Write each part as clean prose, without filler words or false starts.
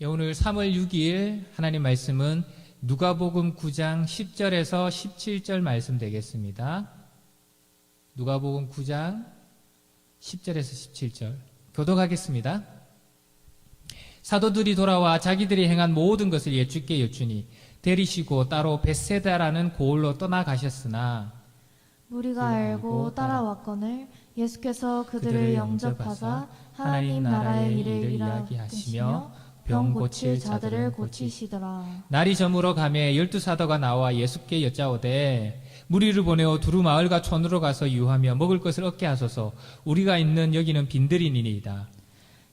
오늘 3월 6일 하나님 말씀은 누가복음 9장 10절에서 17절 말씀 되겠습니다. 누가복음 9장 10절에서 17절 교독하겠습니다. 사도들이 돌아와 자기들이 행한 모든 것을 예수께 여쭈니 데리시고 따로 벳세다라는 고을로 떠나가셨으나 우리가 알고 따라왔거늘 예수께서 그들을 영접하사 하나님 나라의 일을 이야기하시며 병 고칠 자들을 고치시더라. 날이 저물어 가매 12사도가 나와 예수께 여짜오되 무리를 보내어 두루 마을과 촌으로 가서 유하며 먹을 것을 얻게 하소서. 우리가 있는 여기는 빈들이니이다.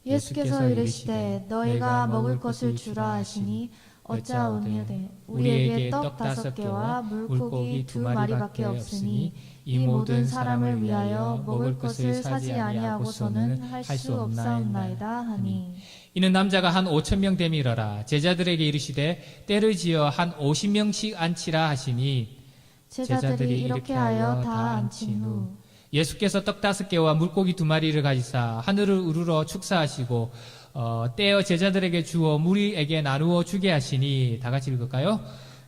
예수께서 이르시되 너희가 먹을 것을 주라 하시니 어찌하오니되 우리에게 떡 5개와 물고기 2마리밖에 없으니 이 모든 사람을 위하여 먹을 것을 사지 아니하고서는 할 수 없사옵나이다 하니 이는 남자가 한 5,000명 됨이러라. 제자들에게 이르시되 때를 지어 한 50명씩 앉히라 하시니 제자들이 이렇게 하여 다 앉힌 후 예수께서 떡 5개와 물고기 2마리를 가지사 하늘을 우러러 축사하시고 떼어 제자들에게 주어 무리에게 나누어 주게 하시니 다 같이 읽을까요?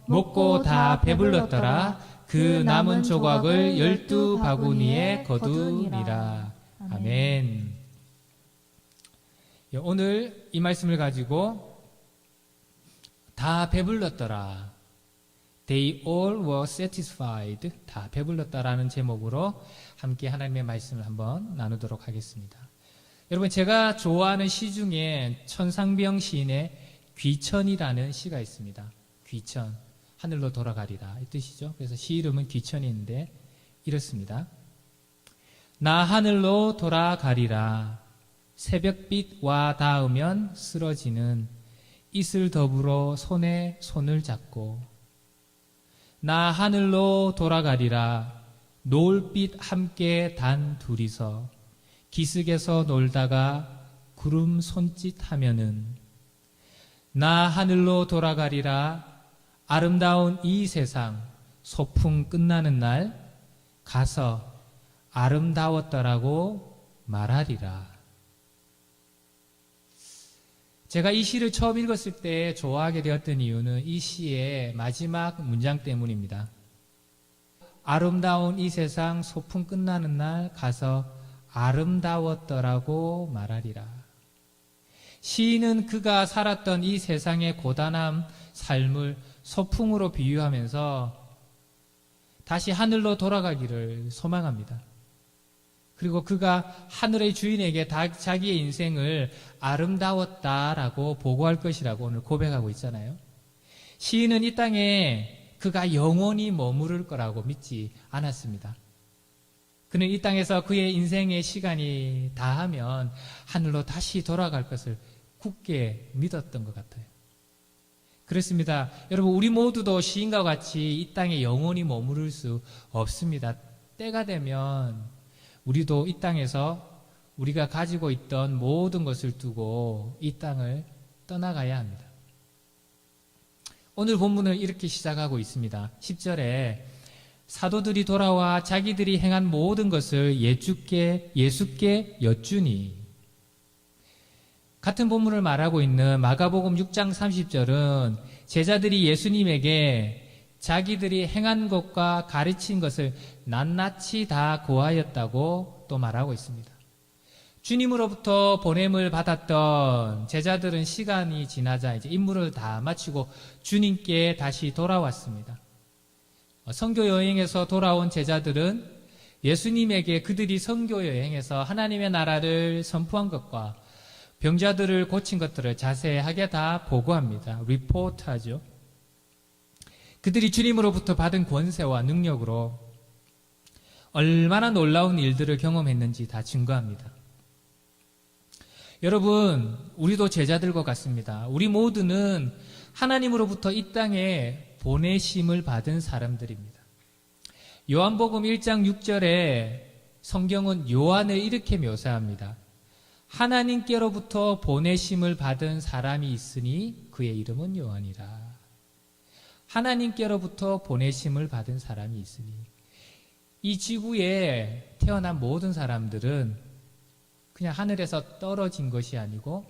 먹고 다 배불렀더라. 그 남은 조각을 12바구니에 거두니라. 아멘. 오늘 이 말씀을 가지고 다 배불렀더라. They all were satisfied. 다 배불렀다라는 제목으로 함께 하나님의 말씀을 한번 나누도록 하겠습니다. 여러분, 제가 좋아하는 시 중에 천상병 시인의 귀천이라는 시가 있습니다. 귀천, 하늘로 돌아가리라 이 뜻이죠. 그래서 시 이름은 귀천인데 이렇습니다. 나 하늘로 돌아가리라. 새벽빛 와 닿으면 쓰러지는 이슬 더불어 손에 손을 잡고 나 하늘로 돌아가리라. 노을빛 함께 단 둘이서 기슭에서 놀다가 구름 손짓하면은 나 하늘로 돌아가리라. 아름다운 이 세상 소풍 끝나는 날 가서 아름다웠더라고 말하리라. 제가 이 시를 처음 읽었을 때 좋아하게 되었던 이유는 이 시의 마지막 문장 때문입니다. 아름다운 이 세상 소풍 끝나는 날 가서 아름다웠더라고 말하리라. 시인은 그가 살았던 이 세상의 고단한 삶을 소풍으로 비유하면서 다시 하늘로 돌아가기를 소망합니다. 그리고 그가 하늘의 주인에게 자기의 인생을 아름다웠다라고 보고할 것이라고 오늘 고백하고 있잖아요. 시인은 이 땅에 그가 영원히 머무를 거라고 믿지 않았습니다. 그는 이 땅에서 그의 인생의 시간이 다하면 하늘로 다시 돌아갈 것을 굳게 믿었던 것 같아요. 그렇습니다. 여러분, 우리 모두도 시인과 같이 이 땅에 영원히 머무를 수 없습니다. 때가 되면 우리도 이 땅에서 우리가 가지고 있던 모든 것을 두고 이 땅을 떠나가야 합니다. 오늘 본문을 이렇게 시작하고 있습니다. 10절에 사도들이 돌아와 자기들이 행한 모든 것을 예수께 여쭈니. 같은 본문을 말하고 있는 마가복음 6장 30절은 제자들이 예수님에게 자기들이 행한 것과 가르친 것을 낱낱이 다 고하였다고 또 말하고 있습니다. 주님으로부터 보냄을 받았던 제자들은 시간이 지나자 이제 임무를 다 마치고 주님께 다시 돌아왔습니다. 선교 여행에서 돌아온 제자들은 예수님에게 그들이 선교 여행에서 하나님의 나라를 선포한 것과 병자들을 고친 것들을 자세하게 다 보고합니다. 리포트하죠. 그들이 주님으로부터 받은 권세와 능력으로 얼마나 놀라운 일들을 경험했는지 다 증거합니다. 여러분, 우리도 제자들과 같습니다. 우리 모두는 하나님으로부터 이 땅에 보내심을 받은 사람들입니다. 요한복음 1장 6절에 성경은 요한을 이렇게 묘사합니다. 하나님께로부터 보내심을 받은 사람이 있으니 그의 이름은 요한이라. 하나님께로부터 보내심을 받은 사람이 있으니. 이 지구에 태어난 모든 사람들은 그냥 하늘에서 떨어진 것이 아니고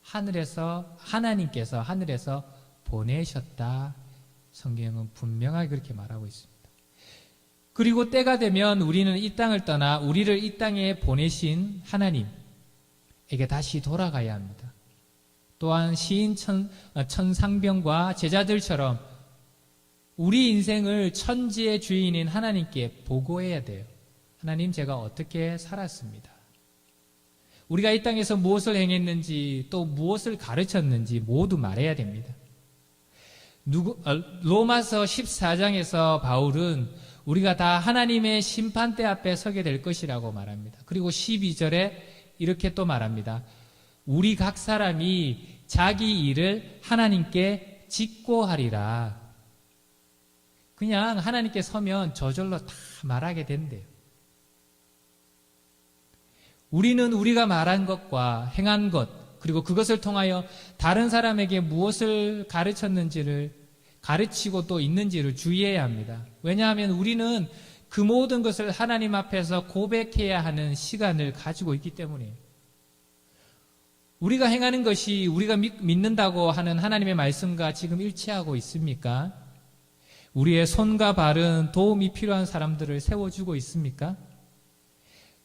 하나님께서 하늘에서 보내셨다. 성경은 분명하게 그렇게 말하고 있습니다. 그리고 때가 되면 우리는 이 땅을 떠나 우리를 이 땅에 보내신 하나님에게 다시 돌아가야 합니다. 또한 시인 천상병과 제자들처럼 우리 인생을 천지의 주인인 하나님께 보고해야 돼요. 하나님, 제가 어떻게 살았습니다. 우리가 이 땅에서 무엇을 행했는지 또 무엇을 가르쳤는지 모두 말해야 됩니다. 로마서 14장에서 바울은 우리가 다 하나님의 심판대 앞에 서게 될 것이라고 말합니다. 그리고 12절에 이렇게 또 말합니다. 우리 각 사람이 자기 일을 하나님께 직고하리라. 그냥 하나님께 서면 저절로 다 말하게 된대요. 우리는 우리가 말한 것과 행한 것, 그리고 그것을 통하여 다른 사람에게 무엇을 가르쳤는지를 가르치고 또 있는지를 주의해야 합니다. 왜냐하면 우리는 그 모든 것을 하나님 앞에서 고백해야 하는 시간을 가지고 있기 때문이에요. 우리가 행하는 것이 우리가 믿는다고 하는 하나님의 말씀과 지금 일치하고 있습니까? 우리의 손과 발은 도움이 필요한 사람들을 세워주고 있습니까?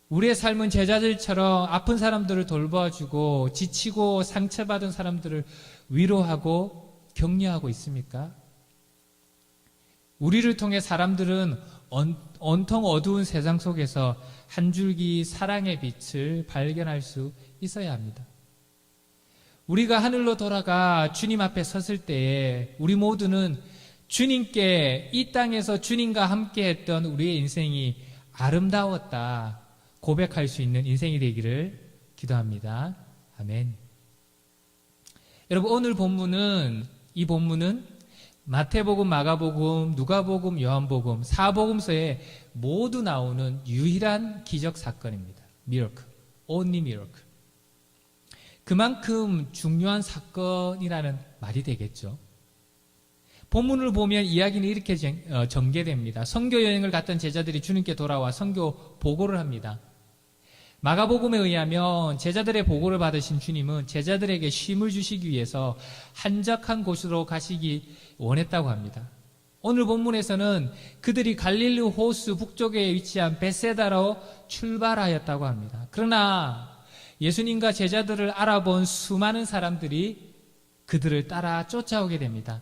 우리의 삶은 제자들처럼 아픈 사람들을 돌봐주고 지치고 상처받은 사람들을 위로하고 격려하고 있습니까? 우리를 통해 사람들은 온통 어두운 세상 속에서 한 줄기 사랑의 빛을 발견할 수 있어야 합니다. 우리가 하늘로 돌아가 주님 앞에 섰을 때에 우리 모두는 주님께 이 땅에서 주님과 함께 했던 우리의 인생이 아름다웠다 고백할 수 있는 인생이 되기를 기도합니다. 아멘. 여러분, 오늘 이 본문은 마태복음, 마가복음, 누가복음, 요한복음, 사복음서에 모두 나오는 유일한 기적 사건입니다. miracle, only miracle. 그만큼 중요한 사건이라는 말이 되겠죠. 본문을 보면 이야기는 이렇게 전개됩니다. 선교 여행을 갔던 제자들이 주님께 돌아와 선교 보고를 합니다. 마가복음에 의하면 제자들의 보고를 받으신 주님은 제자들에게 쉼을 주시기 위해서 한적한 곳으로 가시기 원했다고 합니다. 오늘 본문에서는 그들이 갈릴리 호수 북쪽에 위치한 벳세다로 출발하였다고 합니다. 그러나 예수님과 제자들을 알아본 수많은 사람들이 그들을 따라 쫓아오게 됩니다.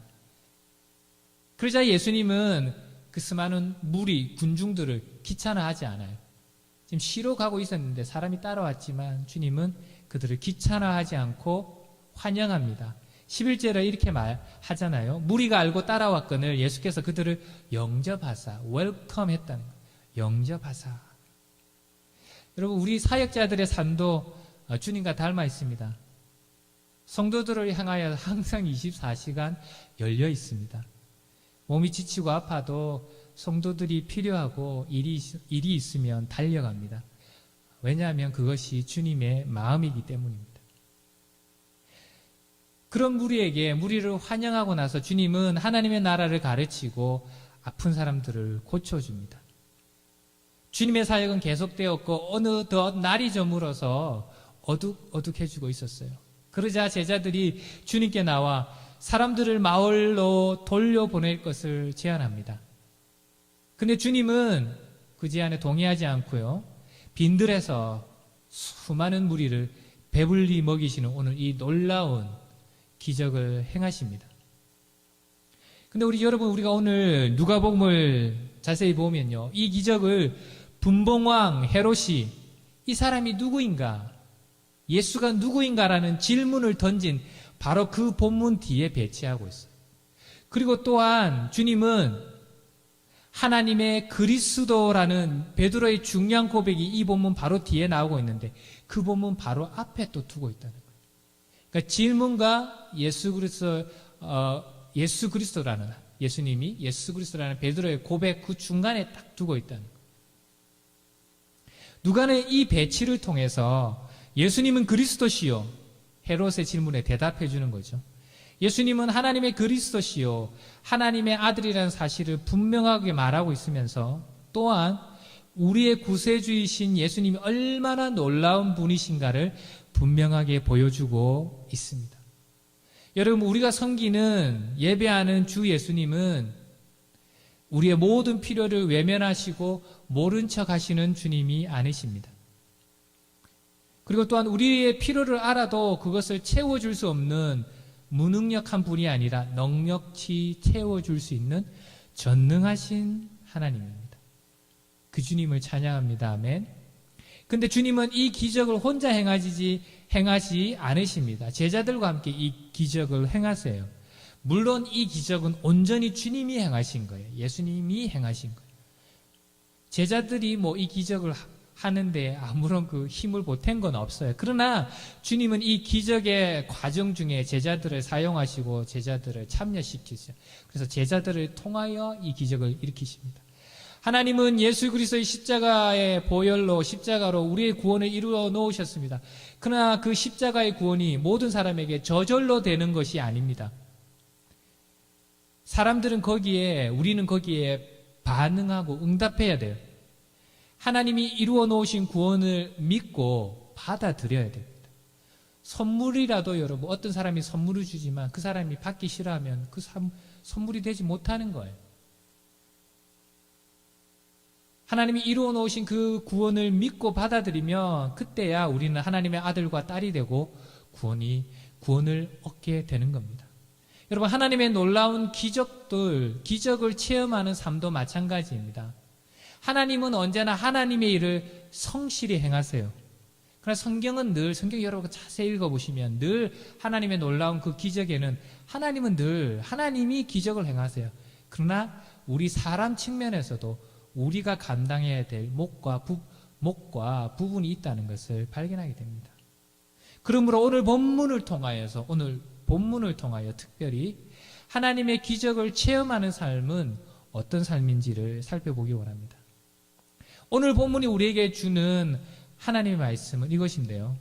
그러자 예수님은 그 수많은 무리, 군중들을 귀찮아하지 않아요. 지금 쉬러 가고 있었는데 사람이 따라왔지만 주님은 그들을 귀찮아하지 않고 환영합니다. 11절에 이렇게 말하잖아요. 무리가 알고 따라왔거늘 예수께서 그들을 영접하사, 웰컴 했다는 거예요. 영접하사. 여러분, 우리 사역자들의 삶도 주님과 닮아 있습니다. 성도들을 향하여 항상 24시간 열려 있습니다. 몸이 지치고 아파도 성도들이 필요하고 일이 있으면 달려갑니다. 왜냐하면 그것이 주님의 마음이기 때문입니다. 그런 무리를 환영하고 나서 주님은 하나님의 나라를 가르치고 아픈 사람들을 고쳐줍니다. 주님의 사역은 계속되었고 어느덧 날이 저물어서 어둑해지고 있었어요. 그러자 제자들이 주님께 나와 사람들을 마을로 돌려보낼 것을 제안합니다. 근데 주님은 그 제안에 동의하지 않고요. 빈들에서 수많은 무리를 배불리 먹이시는 오늘 이 놀라운 기적을 행하십니다. 근데 우리가 오늘 누가복음을 자세히 보면요. 이 기적을 분봉왕 헤롯이 이 사람이 누구인가? 예수가 누구인가라는 질문을 던진 바로 그 본문 뒤에 배치하고 있어요. 그리고 또한 주님은 하나님의 그리스도라는 베드로의 중요한 고백이 이 본문 바로 뒤에 나오고 있는데 그 본문 바로 앞에 또 두고 있다는 거예요. 그러니까 질문과 예수님이 예수 그리스도라는 베드로의 고백 그 중간에 딱 두고 있다는 거예요. 누가는 이 배치를 통해서 예수님은 그리스도시요, 헤롯의 질문에 대답해 주는 거죠. 예수님은 하나님의 그리스도시요, 하나님의 아들이라는 사실을 분명하게 말하고 있으면서 또한 우리의 구세주이신 예수님이 얼마나 놀라운 분이신가를 분명하게 보여주고 있습니다. 여러분, 우리가 섬기는 예배하는 주 예수님은 우리의 모든 필요를 외면하시고 모른 척 하시는 주님이 아니십니다. 그리고 또한 우리의 필요를 알아도 그것을 채워줄 수 없는 무능력한 분이 아니라 넉넉히 채워줄 수 있는 전능하신 하나님입니다. 그 주님을 찬양합니다. 아멘. 근데 주님은 이 기적을 혼자 행하지 않으십니다. 제자들과 함께 이 기적을 행하세요. 물론 이 기적은 온전히 주님이 행하신 거예요. 예수님이 행하신 거예요. 제자들이 이 기적을 하는데 아무런 그 힘을 보탠 건 없어요. 그러나 주님은 이 기적의 과정 중에 제자들을 사용하시고 제자들을 참여시키세요. 그래서 제자들을 통하여 이 기적을 일으키십니다. 하나님은 예수 그리스도의 십자가의 보혈로 십자가로 우리의 구원을 이루어 놓으셨습니다. 그러나 그 십자가의 구원이 모든 사람에게 저절로 되는 것이 아닙니다. 우리는 거기에 반응하고 응답해야 돼요. 하나님이 이루어 놓으신 구원을 믿고 받아들여야 됩니다. 선물이라도 여러분, 어떤 사람이 선물을 주지만 그 사람이 받기 싫어하면 그 선물이 되지 못하는 거예요. 하나님이 이루어 놓으신 그 구원을 믿고 받아들이면 그때야 우리는 하나님의 아들과 딸이 되고 구원을 얻게 되는 겁니다. 여러분, 하나님의 놀라운 기적을 체험하는 삶도 마찬가지입니다. 하나님은 언제나 하나님의 일을 성실히 행하세요. 그러나 성경 여러분 자세히 읽어보시면 늘 하나님의 놀라운 그 기적에는 하나님은 늘 하나님이 기적을 행하세요. 그러나 우리 사람 측면에서도 우리가 감당해야 될 몫과 부분이 있다는 것을 발견하게 됩니다. 그러므로 오늘 본문을 통하여 특별히 하나님의 기적을 체험하는 삶은 어떤 삶인지를 살펴보기 원합니다. 오늘 본문이 우리에게 주는 하나님의 말씀은 이것인데요.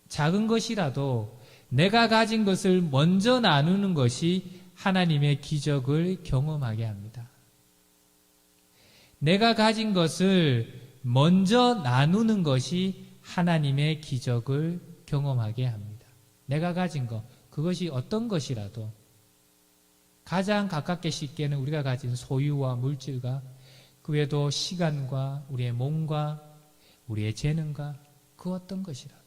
작은 것이라도 내가 가진 것을 먼저 나누는 것이 하나님의 기적을 경험하게 합니다. 내가 가진 것을 먼저 나누는 것이 하나님의 기적을 경험하게 합니다. 내가 가진 것, 그것이 어떤 것이라도 가장 가깝게 쉽게는 우리가 가진 소유와 물질과 그 외에도 시간과 우리의 몸과 우리의 재능과 그 어떤 것이라도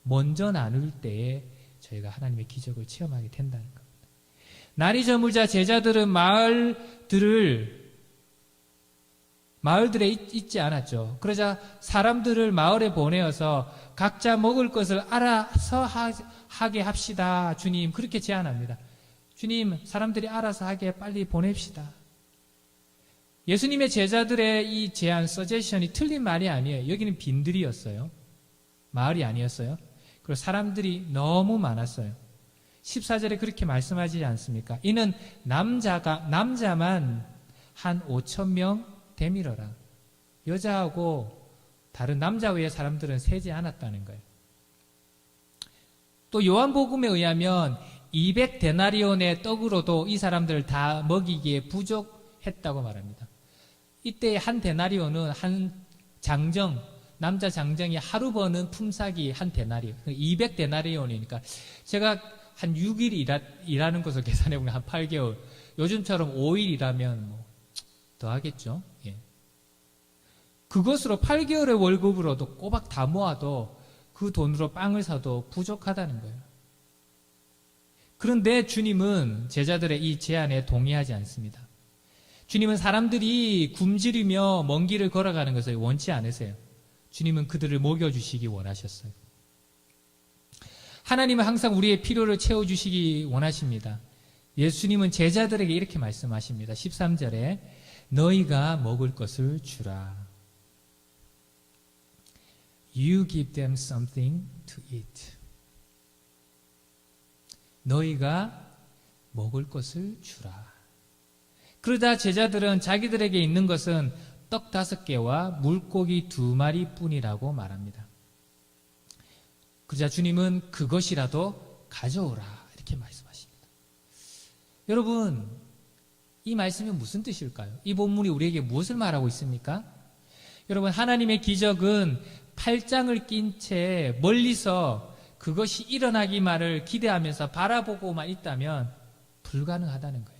먼저 나눌 때에 저희가 하나님의 기적을 체험하게 된다는 겁니다. 날이 저물자 제자들은 마을들에 있지 않았죠. 그러자 사람들을 마을에 보내어서 각자 먹을 것을 알아서 하게 합시다. 주님, 그렇게 제안합니다. 주님, 사람들이 알아서 하게 빨리 보냅시다. 예수님의 제자들의 이 제안, 서제션이 틀린 말이 아니에요. 여기는 빈들이었어요. 마을이 아니었어요. 그리고 사람들이 너무 많았어요. 14절에 그렇게 말씀하지 않습니까? 이는 남자만 한 5,000명 되밀어라. 여자하고 다른 남자 외의 사람들은 세지 않았다는 거예요. 또 요한복음에 의하면 200데나리온의 떡으로도 이 사람들을 다 먹이기에 부족했다고 말합니다. 이때 한 데나리온은 한 장정, 남자 장정이 하루 버는 품삯이 한 데나리온, 200데나리온이니까 제가 한 6일 일하는 것을 계산해보면 한 8개월, 요즘처럼 5일 일하면 더 하겠죠. 예. 그것으로 8개월의 월급으로도 꼬박 다 모아도 그 돈으로 빵을 사도 부족하다는 거예요. 그런데 주님은 제자들의 이 제안에 동의하지 않습니다. 주님은 사람들이 굶주리며 먼 길을 걸어가는 것을 원치 않으세요. 주님은 그들을 먹여주시기 원하셨어요. 하나님은 항상 우리의 필요를 채워주시기 원하십니다. 예수님은 제자들에게 이렇게 말씀하십니다. 13절에 너희가 먹을 것을 주라. You give them something to eat. 너희가 먹을 것을 주라. 그러자 제자들은 자기들에게 있는 것은 떡 5개와 물고기 2마리 뿐이라고 말합니다. 그러자 주님은 그것이라도 가져오라 이렇게 말씀하십니다. 여러분, 이 말씀이 무슨 뜻일까요? 이 본문이 우리에게 무엇을 말하고 있습니까? 여러분, 하나님의 기적은 팔짱을 낀 채 멀리서 그것이 일어나기만을 기대하면서 바라보고만 있다면 불가능하다는 거예요.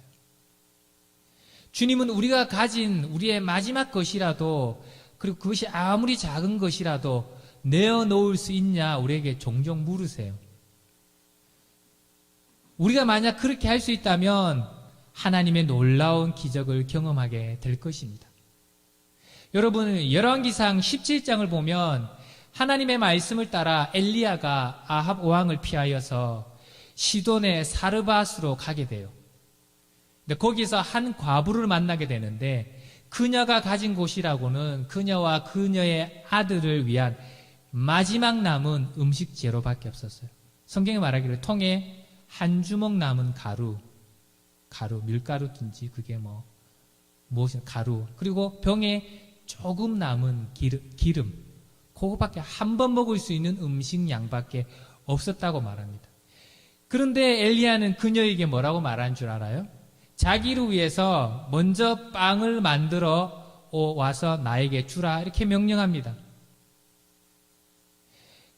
주님은 우리가 가진 우리의 마지막 것이라도, 그리고 그것이 아무리 작은 것이라도 내어놓을 수 있냐 우리에게 종종 물으세요. 우리가 만약 그렇게 할 수 있다면 하나님의 놀라운 기적을 경험하게 될 것입니다. 여러분, 열왕기상 17장을 보면 하나님의 말씀을 따라 엘리야가 아합 왕을 피하여서 시돈의 사르밧으로 가게 돼요. 근데 거기서 한 과부를 만나게 되는데, 그녀가 가진 곳이라고는 그녀와 그녀의 아들을 위한 마지막 남은 음식 재료밖에 없었어요. 성경에 말하기를 통에 한 주먹 남은 가루, 밀가루든지 그게 무엇이 가루, 그리고 병에 조금 남은 기름, 그거밖에 한 번 먹을 수 있는 음식 양밖에 없었다고 말합니다. 그런데 엘리야는 그녀에게 뭐라고 말한 줄 알아요? 자기를 위해서 먼저 빵을 만들어 와서 나에게 주라, 이렇게 명령합니다.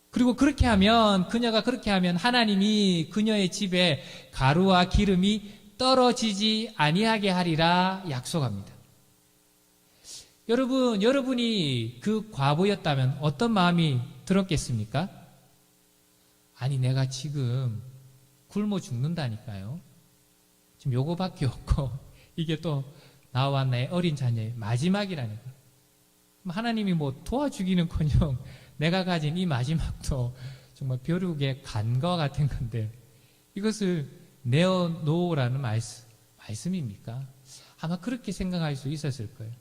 그리고 그녀가 그렇게 하면 하나님이 그녀의 집에 가루와 기름이 떨어지지 아니하게 하리라 약속합니다. 여러분이 그 과부였다면 어떤 마음이 들었겠습니까? 아니, 내가 지금 굶어 죽는다니까요. 지금 요거밖에 없고 이게 또 나와 나의 어린 자녀의 마지막이라는 거예요. 하나님이 도와주기는커녕 내가 가진 이 마지막도 정말 벼룩의 간과 같은 건데 이것을 내어놓으라는 말씀입니까? 아마 그렇게 생각할 수 있었을 거예요.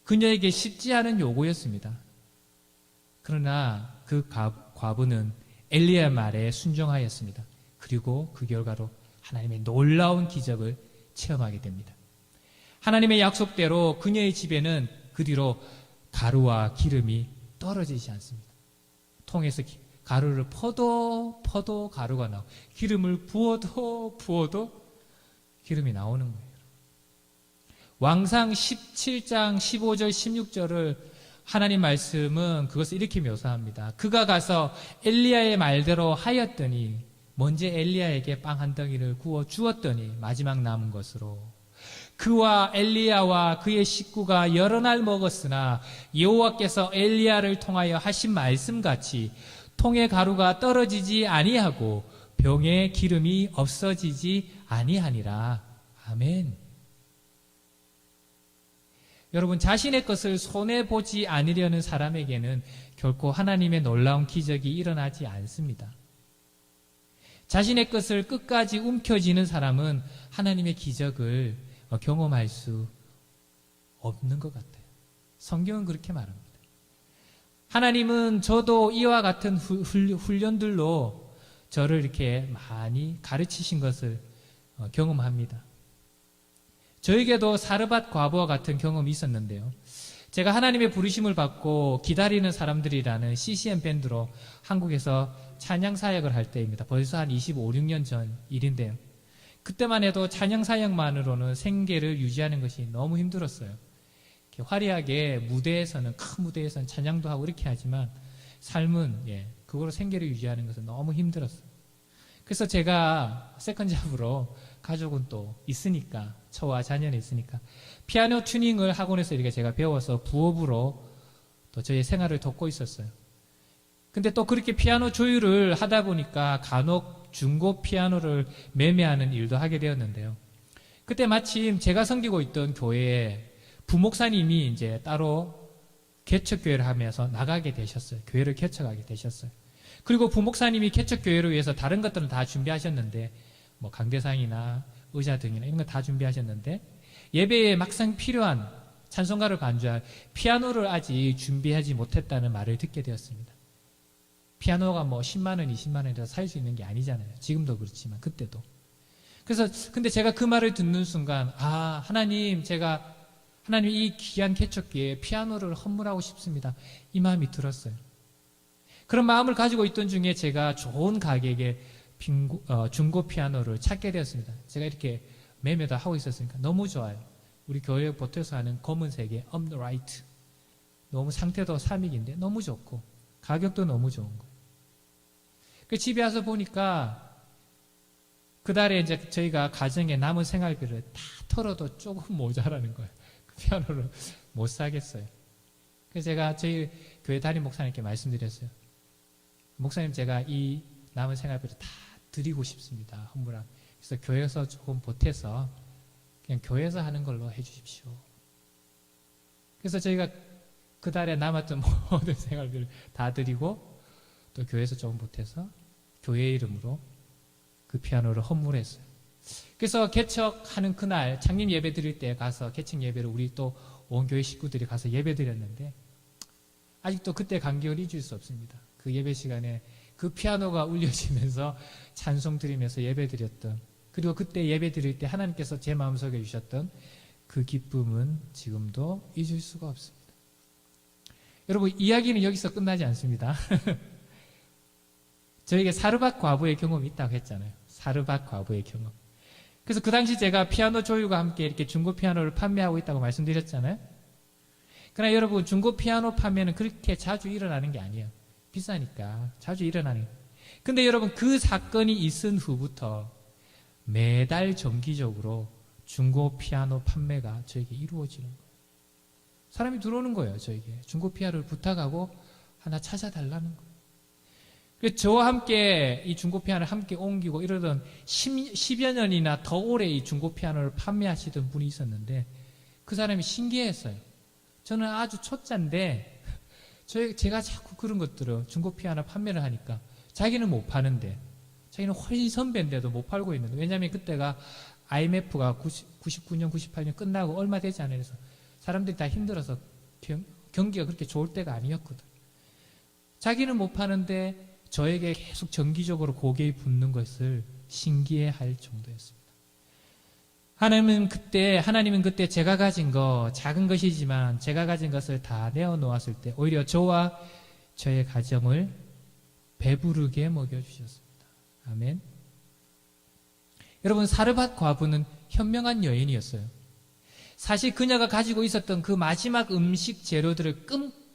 그녀에게 쉽지 않은 요구였습니다. 그러나 그 과부는 엘리야의 말에 순종하였습니다. 그리고 그 결과로 하나님의 놀라운 기적을 체험하게 됩니다. 하나님의 약속대로 그녀의 집에는 그 뒤로 가루와 기름이 떨어지지 않습니다. 통에서 가루를 퍼도 가루가 나오고 기름을 부어도 기름이 나오는 거예요. 왕상 17장 15절 16절을 하나님 말씀은 그것을 이렇게 묘사합니다. 그가 가서 엘리야의 말대로 하였더니 먼저 엘리야에게 빵 한 덩이를 구워 주었더니 마지막 남은 것으로 그와 엘리야와 그의 식구가 여러 날 먹었으나 여호와께서 엘리야를 통하여 하신 말씀같이 통의 가루가 떨어지지 아니하고 병에 기름이 없어지지 아니하니라. 아멘. 여러분, 자신의 것을 손해보지 않으려는 사람에게는 결코 하나님의 놀라운 기적이 일어나지 않습니다. 자신의 것을 끝까지 움켜쥐는 사람은 하나님의 기적을 경험할 수 없는 것 같아요. 성경은 그렇게 말합니다. 하나님은 저도 이와 같은 훈련들로 저를 이렇게 많이 가르치신 것을 경험합니다. 저에게도 사르밧 과부와 같은 경험이 있었는데요. 제가 하나님의 부르심을 받고 기다리는 사람들이라는 CCM 밴드로 한국에서 찬양 사역을 할 때입니다. 벌써 한 25, 6년 전 일인데요. 그때만 해도 찬양 사역만으로는 생계를 유지하는 것이 너무 힘들었어요. 이렇게 화려하게 무대에서는, 큰 무대에서는 찬양도 하고 이렇게 하지만 삶은 그거로 생계를 유지하는 것은 너무 힘들었어요. 그래서 제가 세컨잡으로 가족은 또 있으니까, 저와 자녀는 있으니까 피아노 튜닝을 학원에서 이렇게 제가 배워서 부업으로 또 저의 생활을 돕고 있었어요. 근데 또 그렇게 피아노 조율을 하다 보니까 간혹 중고 피아노를 매매하는 일도 하게 되었는데요. 그때 마침 제가 섬기고 있던 교회에 부목사님이 이제 따로 개척교회를 하면서 나가게 되셨어요. 교회를 개척하게 되셨어요. 그리고 부목사님이 개척교회를 위해서 다른 것들은 다 준비하셨는데 강대상이나 의자 등이나 이런 거 다 준비하셨는데 예배에 막상 필요한 찬송가를 반주할 피아노를 아직 준비하지 못했다는 말을 듣게 되었습니다. 피아노가 10만 원, 20만 원이라도 살 수 있는 게 아니잖아요. 지금도 그렇지만 그때도. 그래서 근데 제가 그 말을 듣는 순간 하나님 이 귀한 개척기에 피아노를 헌물하고 싶습니다. 이 마음이 들었어요. 그런 마음을 가지고 있던 중에 제가 좋은 가격에 중고 피아노를 찾게 되었습니다. 제가 이렇게 매매도 하고 있었으니까 너무 좋아요. 우리 교회 보태서 하는 검은색의 upright 너무 상태도 삼익인데 너무 좋고 가격도 너무 좋은 거예요. 그 집에 와서 보니까 그달에 이제 저희가 가정에 남은 생활비를 다 털어도 조금 모자라는 거예요. 그 피아노를 못 사겠어요. 그래서 제가 저희 교회 담임 목사님께 말씀드렸어요. 목사님, 제가 이 남은 생활비를 다 드리고 싶습니다. 헌물함. 그래서 교회에서 조금 보태서 그냥 교회에서 하는 걸로 해주십시오. 그래서 저희가 그 달에 남았던 모든 생활비를 다 드리고 또 교회에서 조금 보태서 교회 이름으로 그 피아노를 헌물했어요. 그래서 개척하는 그날 창립 예배 드릴 때 가서 개척 예배를 우리 또 온 교회 식구들이 가서 예배 드렸는데 아직도 그때 감격을 잊을 수 없습니다. 그 예배 시간에 그 피아노가 울려지면서 찬송 드리면서 예배 드렸던, 그리고 그때 예배 드릴 때 하나님께서 제 마음속에 주셨던 그 기쁨은 지금도 잊을 수가 없습니다. 여러분, 이야기는 여기서 끝나지 않습니다. 저에게 사르밧 과부의 경험이 있다고 했잖아요. 사르밧 과부의 경험. 그래서 그 당시 제가 피아노 조율과 함께 이렇게 중고 피아노를 판매하고 있다고 말씀드렸잖아요. 그러나 여러분, 중고 피아노 판매는 그렇게 자주 일어나는 게 아니에요. 비싸니까 자주 일어나는 거예요. 근데 여러분, 그 사건이 있은 후부터 매달 정기적으로 중고 피아노 판매가 저에게 이루어지는 거예요. 사람이 들어오는 거예요. 저에게 중고 피아노를 부탁하고 하나 찾아달라는 거예요. 그래서 저와 함께 이 중고 피아노를 함께 옮기고 이러던 10여 년이나 더 오래 이 중고 피아노를 판매하시던 분이 있었는데 그 사람이 신기했어요. 저는 아주 초짜인데 제가 자꾸 그런 것들을 중고 피아노 판매를 하니까 자기는 못 파는데, 자기는 훨씬 선배인데도 못 팔고 있는데, 왜냐하면 그때가 IMF가 99년, 98년 끝나고 얼마 되지 않아요. 그래서 사람들이 다 힘들어서 경기가 그렇게 좋을 때가 아니었거든. 자기는 못 파는데 저에게 계속 정기적으로 고개에 붙는 것을 신기해할 정도였습니다. 하나님은 그때 제가 가진 거, 작은 것이지만 제가 가진 것을 다 내어놓았을 때 오히려 저와 저의 가정을 배부르게 먹여주셨습니다. 아멘. 여러분, 사르밧 과부는 현명한 여인이었어요. 사실 그녀가 가지고 있었던 그 마지막 음식 재료들을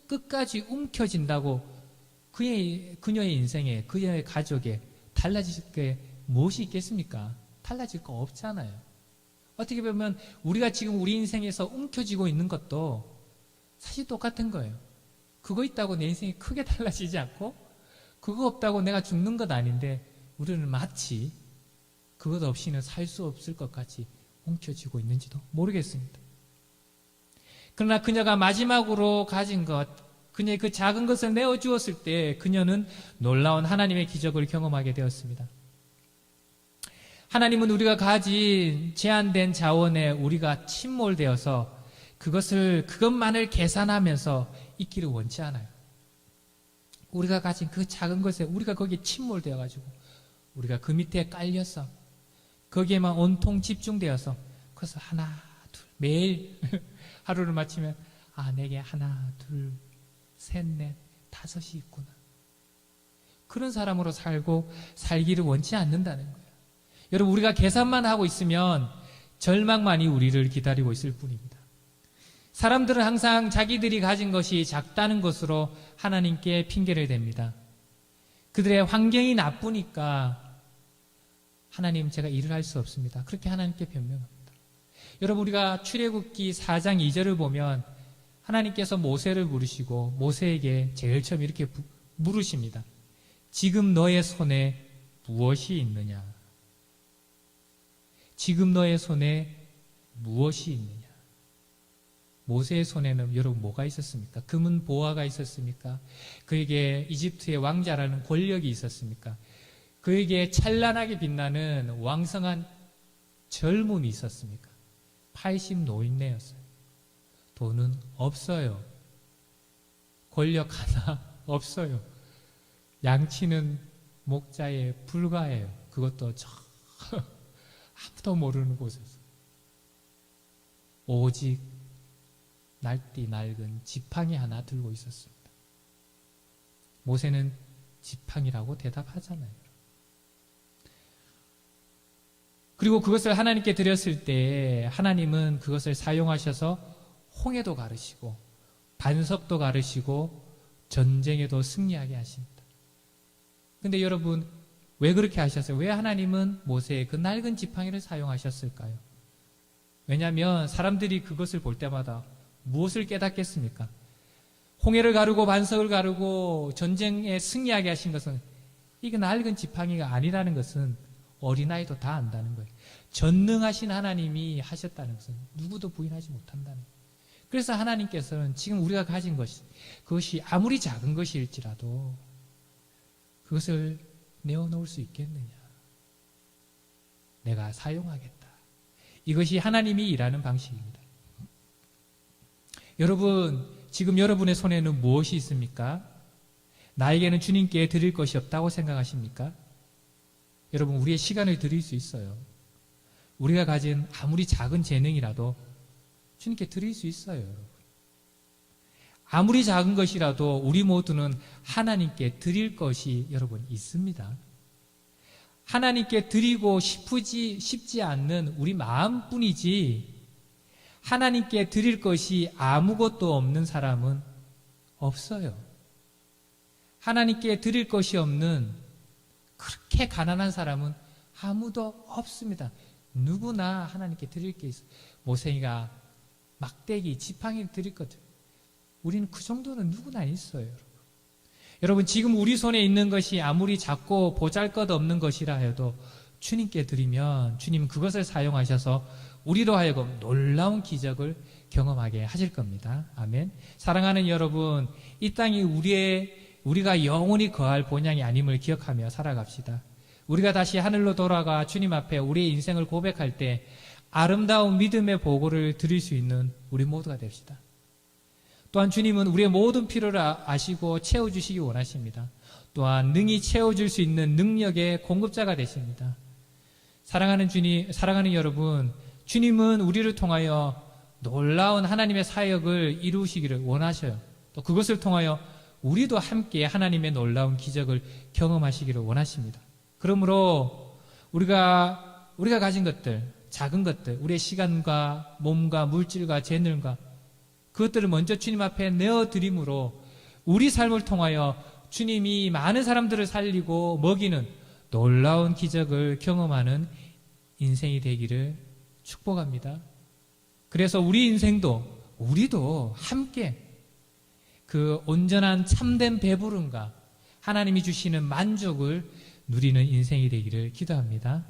끝까지 움켜쥔다고 그녀의 인생에, 그녀의 가족에 달라질 게 무엇이 있겠습니까? 달라질 거 없잖아요. 어떻게 보면 우리가 지금 우리 인생에서 움켜쥐고 있는 것도 사실 똑같은 거예요. 그거 있다고 내 인생이 크게 달라지지 않고 그거 없다고 내가 죽는 것 아닌데 우리는 마치 그것 없이는 살 수 없을 것 같이 움켜쥐고 있는지도 모르겠습니다. 그러나 그녀가 마지막으로 가진 것, 그녀의 그 작은 것을 내어주었을 때 그녀는 놀라운 하나님의 기적을 경험하게 되었습니다. 하나님은 우리가 가진 제한된 자원에 우리가 침몰되어서 그것만을 계산하면서 있기를 원치 않아요. 우리가 가진 그 작은 것에 우리가 거기에 침몰되어가지고 우리가 그 밑에 깔려서 거기에만 온통 집중되어서 그래서 하나, 둘, 매일 하루를 마치면 내게 하나, 둘, 셋, 넷, 다섯이 있구나. 그런 사람으로 살기를 원치 않는다는 거예요. 여러분, 우리가 계산만 하고 있으면 절망만이 우리를 기다리고 있을 뿐입니다. 사람들은 항상 자기들이 가진 것이 작다는 것으로 하나님께 핑계를 댑니다. 그들의 환경이 나쁘니까 하나님, 제가 일을 할 수 없습니다. 그렇게 하나님께 변명합니다. 여러분, 우리가 출애굽기 4장 2절을 보면 하나님께서 모세를 부르시고 모세에게 제일 처음 이렇게 물으십니다. 지금 너의 손에 무엇이 있느냐? 지금 너의 손에 무엇이 있느냐? 모세의 손에는 여러분 뭐가 있었습니까? 금은 보화가 있었습니까? 그에게 이집트의 왕자라는 권력이 있었습니까? 그에게 찬란하게 빛나는 왕성한 젊음이 있었습니까? 80 노인네였어요. 돈은 없어요. 권력 하나 없어요. 양치는 목자에 불과해요. 그것도 아무도 모르는 곳에서. 오직 날띠 낡은 지팡이 하나 들고 있었습니다. 모세는 지팡이라고 대답하잖아요. 그리고 그것을 하나님께 드렸을 때 하나님은 그것을 사용하셔서 홍해도 가르시고 반석도 가르시고 전쟁에도 승리하게 하십니다. 근데 여러분, 왜 그렇게 하셨어요? 왜 하나님은 모세의 그 낡은 지팡이를 사용하셨을까요? 왜냐하면 사람들이 그것을 볼 때마다 무엇을 깨닫겠습니까? 홍해를 가르고 반석을 가르고 전쟁에 승리하게 하신 것은 이게 낡은 지팡이가 아니라는 것은 어린아이도 다 안다는 거예요. 전능하신 하나님이 하셨다는 것은 누구도 부인하지 못한다는 거예요. 그래서 하나님께서는 지금 우리가 가진 것이, 그것이 아무리 작은 것일지라도 그것을 내어놓을 수 있겠느냐. 내가 사용하겠다. 이것이 하나님이 일하는 방식입니다. 여러분, 지금 여러분의 손에는 무엇이 있습니까? 나에게는 주님께 드릴 것이 없다고 생각하십니까? 여러분, 우리의 시간을 드릴 수 있어요. 우리가 가진 아무리 작은 재능이라도 주님께 드릴 수 있어요, 여러분. 아무리 작은 것이라도 우리 모두는 하나님께 드릴 것이 여러분 있습니다. 하나님께 드리고 싶지 않는 우리 마음뿐이지 하나님께 드릴 것이 아무것도 없는 사람은 없어요. 하나님께 드릴 것이 없는 그렇게 가난한 사람은 아무도 없습니다. 누구나 하나님께 드릴 게 있어요. 모세이가 막대기, 지팡이를 드릴 거죠. 우리는 그 정도는 누구나 있어요, 여러분. 여러분, 지금 우리 손에 있는 것이 아무리 작고 보잘것없는 것이라 해도 주님께 드리면 주님은 그것을 사용하셔서 우리로 하여금 놀라운 기적을 경험하게 하실 겁니다. 아멘. 사랑하는 여러분, 이 땅이 우리가 영원히 거할 본향이 아님을 기억하며 살아갑시다. 우리가 다시 하늘로 돌아가 주님 앞에 우리의 인생을 고백할 때 아름다운 믿음의 보고를 드릴 수 있는 우리 모두가 됩시다. 또한 주님은 우리의 모든 필요를 아시고 채워주시기 원하십니다. 또한 능히 채워줄 수 있는 능력의 공급자가 되십니다. 사랑하는 주님, 사랑하는 여러분, 주님은 우리를 통하여 놀라운 하나님의 사역을 이루시기를 원하셔요. 또 그것을 통하여 우리도 함께 하나님의 놀라운 기적을 경험하시기를 원하십니다. 그러므로 우리가 가진 것들, 작은 것들, 우리의 시간과 몸과 물질과 재능과 그것들을 먼저 주님 앞에 내어드림으로 우리 삶을 통하여 주님이 많은 사람들을 살리고 먹이는 놀라운 기적을 경험하는 인생이 되기를 축복합니다. 그래서 우리 인생도, 우리도 함께 그 온전한 참된 배부름과 하나님이 주시는 만족을 누리는 인생이 되기를 기도합니다.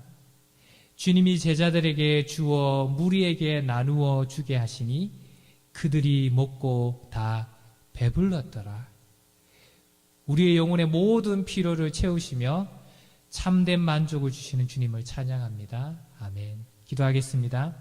주님이 제자들에게 주어 무리에게 나누어 주게 하시니 그들이 먹고 다 배불렀더라. 우리의 영혼의 모든 필요를 채우시며 참된 만족을 주시는 주님을 찬양합니다. 아멘. 기도하겠습니다.